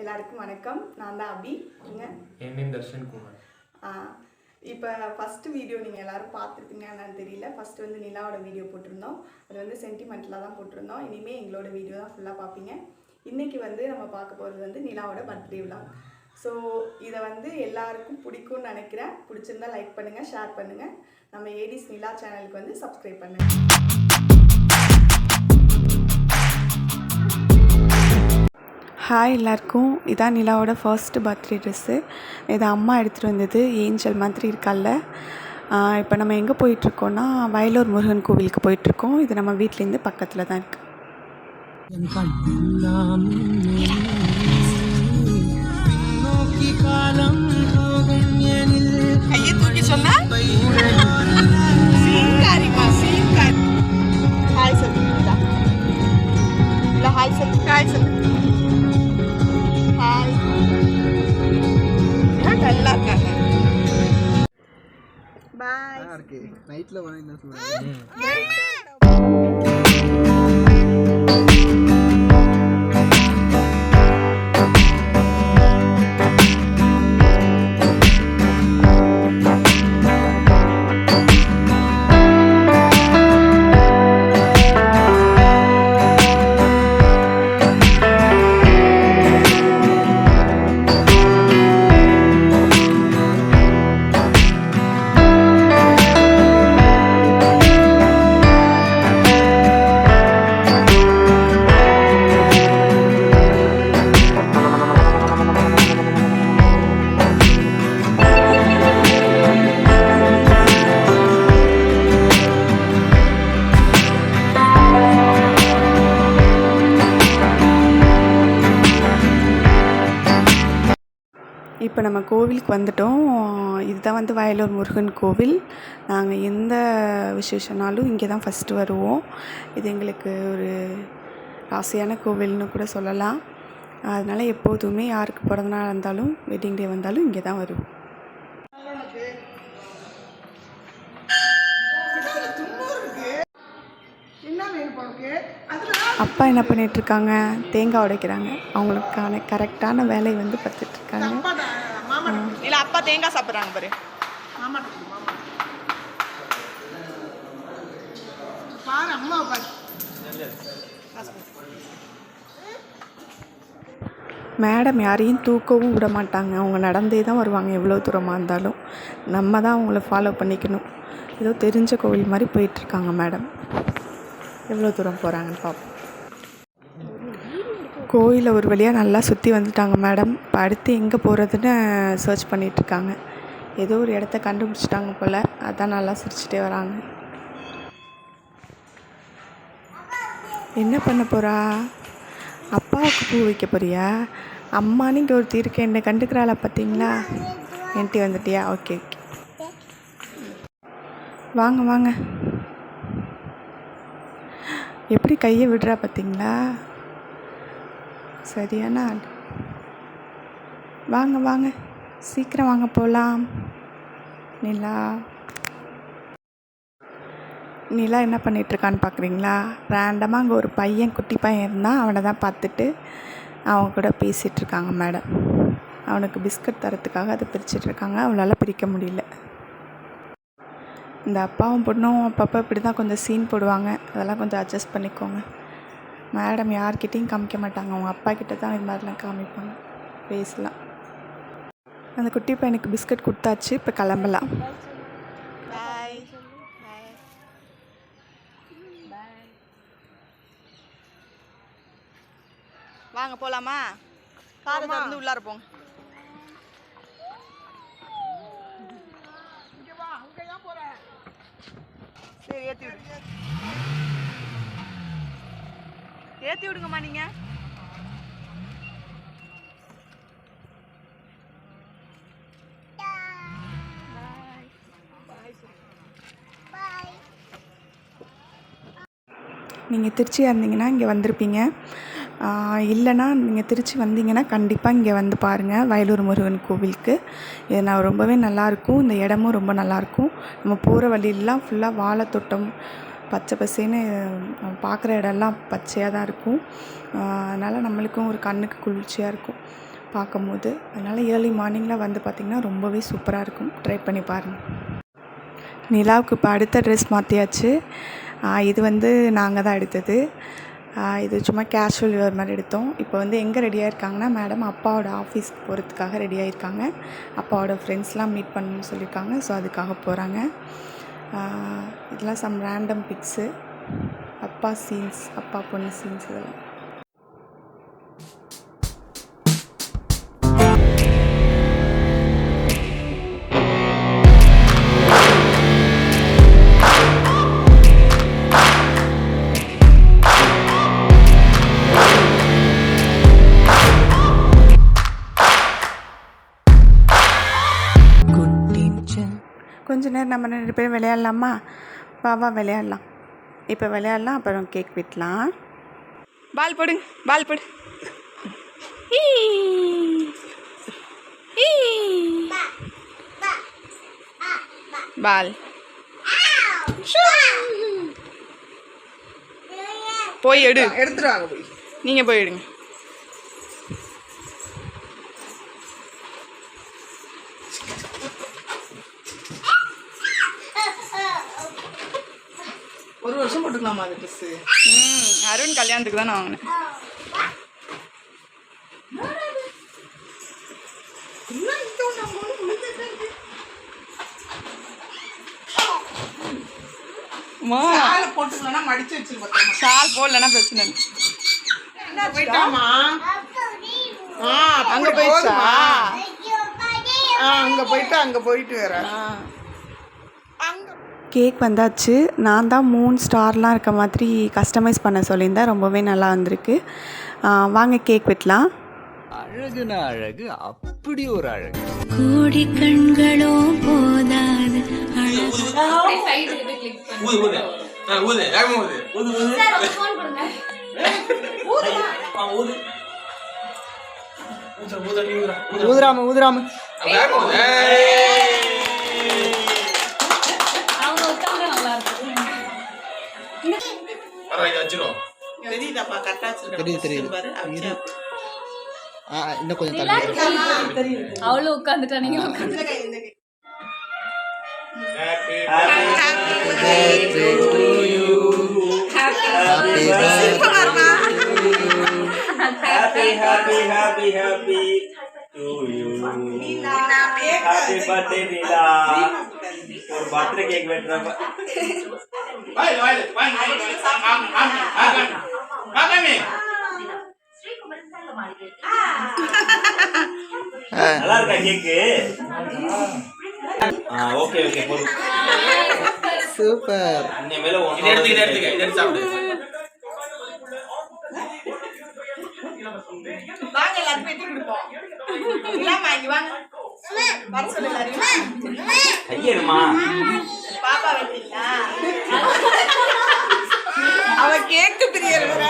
எல்லாருக்கும் வணக்கம். நான் தான் அபி. என் நேம் தர்ஷன் குமார். இப்போ ஃபஸ்ட்டு வீடியோ நீங்கள் எல்லோரும் பார்த்துருப்பீங்கன்னு தெரியல. ஃபஸ்ட்டு வந்து நிலாவோட வீடியோ போட்டிருந்தோம். அது வந்து சென்டிமெண்ட்டில் தான் போட்டிருந்தோம். இனிமேல் எங்களோட வீடியோ தான் ஃபுல்லாக பார்ப்பீங்க. இன்றைக்கி வந்து நம்ம பார்க்க போகிறது வந்து நிலாவோட பர்த்டே விழாக். ஸோ இதை வந்து எல்லாருக்கும் பிடிக்கும்னு நினைக்கிறேன். பிடிச்சிருந்தா லைக் பண்ணுங்கள், ஷேர் பண்ணுங்கள். நம்ம ஏடிஸ் நிலா சேனலுக்கு வந்து சப்ஸ்கிரைப் பண்ணுங்கள். ஹாய் எல்லாருக்கும். இதான் நிலாவோட ஃபர்ஸ்ட் பர்த்டே ட்ரெஸ்ஸு. இது அம்மா எடுத்துகிட்டு வந்தது. ஏஞ்சல் மாதிரி இருக்கால. இப்போ நம்ம எங்கே போயிட்டுருக்கோன்னா வயலூர் முருகன் கோவிலுக்கு போயிட்டுருக்கோம். இது நம்ம வீட்டிலேருந்து பக்கத்தில் தான் இருக்குது. கையை தூக்கி சொன்னா ஹாய் சொல்லு. இல்லை ஹாய் சொல்லு. ஹாய் சொல்லு. நல்லா இருக்காங்க. பாய். இருக்கு நைட்ல வர என்ன சொல்றாங்க. இப்போ நம்ம கோவிலுக்கு வந்துட்டோம். இதுதான் வந்து வயலூர் முருகன் கோவில். நாங்கள் எந்த விசேஷனாலும் இங்கே தான் ஃபஸ்ட்டு வருவோம். இது எங்களுக்கு ஒரு ராசியான கோவில்னு கூட சொல்லலாம். அதனால் எப்போதுமே யாருக்கு பிறந்தநாள் இருந்தாலும் வெட்டிங் டே வந்தாலும் இங்கே தான் வருவோம். அப்பா என்ன பண்ணிகிட்ருக்காங்க? தேங்காய் உடைக்கிறாங்க. அவங்களுக்கான கரெக்டான வேலை வந்து பார்த்துட்ருக்காங்க. இல்லை அப்பா தேங்காய் சாப்பிட்றாங்க பாரு. மேடம் யாரையும் தூக்கவும் விட மாட்டாங்க. அவங்க நடந்தே தான் வருவாங்க. எவ்வளோ தூரமாக இருந்தாலும் நம்ம தான் அவங்கள ஃபாலோ பண்ணிக்கணும். ஏதோ தெரிஞ்ச கோவில் மாதிரி போயிட்டுருக்காங்க மேடம். எவ்வளோ தூரம் போகிறாங்கன்னு பார்ப்போம். கோயிலை ஒரு வழியாக நல்லா சுற்றி வந்துட்டாங்க மேடம். இப்போ அடுத்து எங்கே போகிறதுன்னு சர்ச் பண்ணிகிட்ருக்காங்க. ஏதோ ஒரு இடத்த கண்டுபிடிச்சிட்டாங்க போல். அதான் நல்லா சிரிச்சிட்டே வராங்க. என்ன பண்ண போகிறா? அப்பாவுக்கு பூ வைக்க போறியா? அம்மானு இங்கே ஒருத்தி இருக்க என்னை கண்டுக்கிறாளா பார்த்தீங்களா? என்ட்டி வந்துட்டியா? ஓகே ஓகே, வாங்க வாங்க. எப்படி கையை விடுறா பார்த்தீங்களா? சரியான ஆள். வாங்க வாங்க, சீக்கிரம் வாங்க போகலாம். நிலா நிலா என்ன பண்ணிகிட்ருக்கான்னு பார்க்குறீங்களா? ரேண்டமாக அங்கே ஒரு பையன், குட்டி பையன் இருந்தால் அவனை தான் பார்த்துட்டு அவங்க கூட பேசிகிட்ருக்காங்க மேடம். அவனுக்கு பிஸ்கட் தரத்துக்காக அதை பிரிச்சிட்ருக்காங்க. அவளால் பிரிக்க முடியல. இந்த அப்பாவும் பொண்ணும் அப்பப்போ இப்படி தான் கொஞ்சம் சீன் போடுவாங்க. அதெல்லாம் கொஞ்சம் அட்ஜஸ்ட் பண்ணிக்கோங்க. மேடம் யார்கிட்டையும் காமிக்க மாட்டாங்க. அவங்க அப்பா கிட்ட தான் இது மாதிரிலாம் காமிப்பாங்க, பேசலாம். அந்த குட்டி பையனுக்கு பிஸ்கட் கொடுத்தாச்சு. இப்போ கிளம்பலாம். பாய். வாங்க போகலாமா? காரை திறந்து உள்ளார போங்க. சரி, ஏற்றி விடுங்கம்மா. நீங்கள் நீங்கள் திருச்சியாக இருந்தீங்கன்னா இங்கே வந்திருப்பீங்க. இல்லைனா நீங்கள் திருச்சி வந்தீங்கன்னா கண்டிப்பாக இங்கே வந்து பாருங்கள் வயலூர் முருகன் கோவிலுக்கு. இது நான் ரொம்பவே நல்லாயிருக்கும். இந்த இடமும் ரொம்ப நல்லாயிருக்கும். நம்ம போகிற வழியிலலாம் ஃபுல்லாக வாழைத்தோட்டம், பச்சை பசேன்னு பார்க்குற இடம்லாம் பச்சையாக தான் இருக்கும். அதனால் நம்மளுக்கும் ஒரு கண்ணுக்கு குளிர்ச்சியாக இருக்கும் பார்க்கும்போது. அதனால் ஏர்லி மார்னிங்கில் வந்து பார்த்திங்கன்னா ரொம்பவே சூப்பராக இருக்கும். ட்ரை பண்ணி பாருங்கள். நிலாவுக்கு இப்போ அடுத்த ட்ரெஸ் மாற்றியாச்சு. இது வந்து நாங்கள் தான் எடுத்தது. இது சும்மா கேஷுவல் வேர் மாதிரி எடுத்தோம். இப்போ வந்து எங்கே ரெடியாக இருக்காங்கன்னா, மேடம் அப்பாவோட ஆஃபீஸ்க்கு போகிறதுக்காக ரெடி ஆகியிருக்காங்க. அப்பாவோட ஃப்ரெண்ட்ஸ்லாம் மீட் பண்ணணும்னு சொல்லியிருக்காங்க. ஸோ அதுக்காக போகிறாங்க. இதெல்லாம் சம் ரேண்டம் பிக்ஸு, அப்பா சீன்ஸ், அப்பா பொண்ணு சீன்ஸ் இதெல்லாம். கொஞ்ச நேரம் நம்ம 2 பேரும் விளையாடலாமா? வா விளையாடலாம். இப்போ விளையாடலாம், அப்புறம் கேக் வெட்டலாம். பால் போடுங்க, பால் போடு. பால் போய் எடுத்துருவாங்க. போய் நீங்கள் போய் எடுங்க. ஒரு வருஷம் போட்டுக்கலாமா அது ட்ரெஸ்ஸு? அருண் கல்யாணத்துக்கு தான் நான் வாங்கினேன். போட்டுக்கலன்னா மடிச்சு வச்சிருப்போம். ஷால் போடலன்னா பிரச்சனை இல்லை. போயிட்டாமா? அங்கே போயிடுச்சா? அங்கே போயிட்டு வேற. கேக் வந்தாச்சு. நான் தான் 3 ஸ்டார்லாம் இருக்க மாதிரி கஸ்டமைஸ் பண்ண சொல்லியிருந்தேன். ரொம்பவே நல்லா வந்திருக்கு. வாங்க கேக் வெட்டலாம். அழகுனா அழகு, அப்படி ஒரு அழகு. கோடி கண்களோ போதாது ஊதுராம தெரியுதாப்பா? தெரியுது. இன்னும் கொஞ்சம் தெரியுது. அவளும் உட்காந்துட்டா, நீங்க Happy birthday Nila. ஒரு பர்த்டே கேக் வெட்றப்ப நல்லா இருக்கா கேக்கு? ஓகே போடு. சூப்பர். இனிமேல ஒண்ணு எடுத்து சாப்பிடு. வாங்க எல்லாரும் வெட்டி கொடுப்போம். இல்லாம இங்க வாங்க. வர சொல்லு எல்லாரும். ஐயேம்மா. பாப்பா வெட்டிங்களா? அவ கேக்கு பிரியர் வேற.